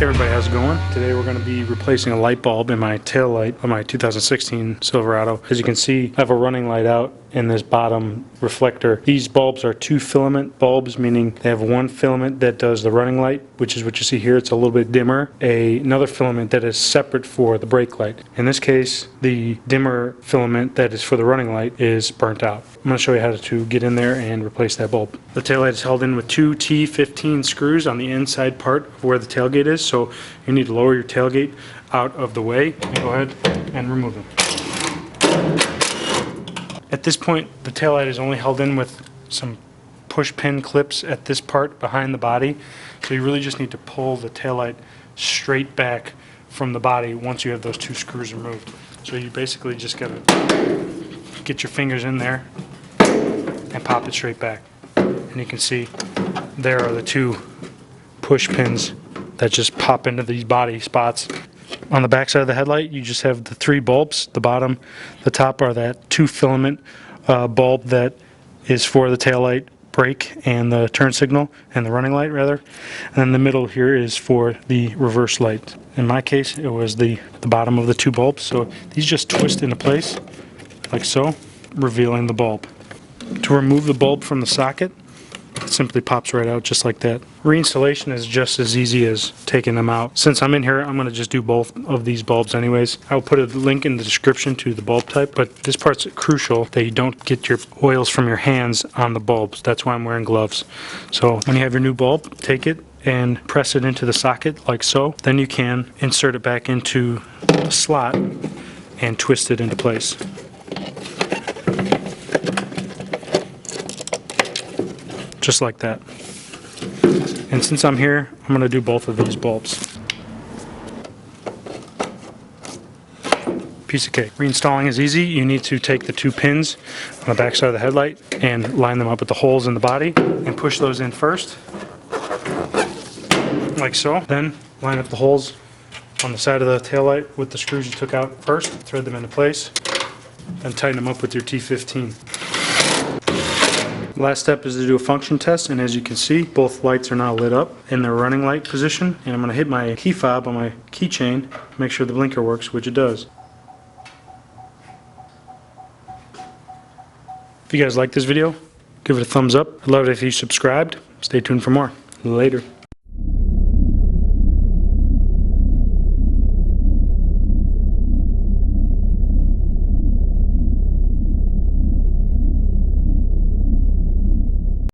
Hey everybody, how's it going? Today we're going to be replacing a light bulb in my tail light of my 2016 Silverado. As you can see, I have a running light out in this bottom reflector. These bulbs are 2 filament bulbs, meaning they have one filament that does the running light, which is what you see here. It's a little bit dimmer. Another filament that is separate for the brake light. In this case, the dimmer filament that is for the running light is burnt out. I'm going to show you how to get in there and replace that bulb. The taillight is held in with 2 T15 screws on the inside part of where the tailgate is, so you need to lower your tailgate out of the way and go ahead and remove them. At this point, the taillight is only held in with some push pin clips at this part behind the body, so you really just need to pull the taillight straight back from the body once you have those 2 screws removed. So you basically just gotta get your fingers in there and pop it straight back. And you can see there are the 2 push pins that just pop into these body spots. On the back side of the headlight, you just have the 3 bulbs. The bottom, the top are that 2 filament bulb that is for the taillight, brake, and the turn signal, and the running light rather. And then the middle here is for the reverse light. In my case, it was the bottom of the 2 bulbs. So these just twist into place like so, revealing the bulb. To remove the bulb from the socket, it simply pops right out just like that. Reinstallation is just as easy as taking them out. Since I'm in here, I'm going to just do both of these bulbs anyways. I'll put a link in the description to the bulb type, but this part's crucial that you don't get your oils from your hands on the bulbs. That's why I'm wearing gloves. So when you have your new bulb, take it and press it into the socket like so. Then you can insert it back into the slot and twist it into place. Just like that. And since I'm here, I'm going to do both of these bulbs. Piece of cake. Reinstalling is easy. You need to take the 2 pins on the back side of the headlight and line them up with the holes in the body and push those in first, like so. Then line up the holes on the side of the taillight with the screws you took out first, thread them into place, then tighten them up with your T15. Last step is to do a function test, and as you can see, both lights are now lit up in their running light position, and I'm going to hit my key fob on my keychain, make sure the blinker works, which it does. If you guys like this video, give it a thumbs up. I'd love it if you subscribed. Stay tuned for more. Later.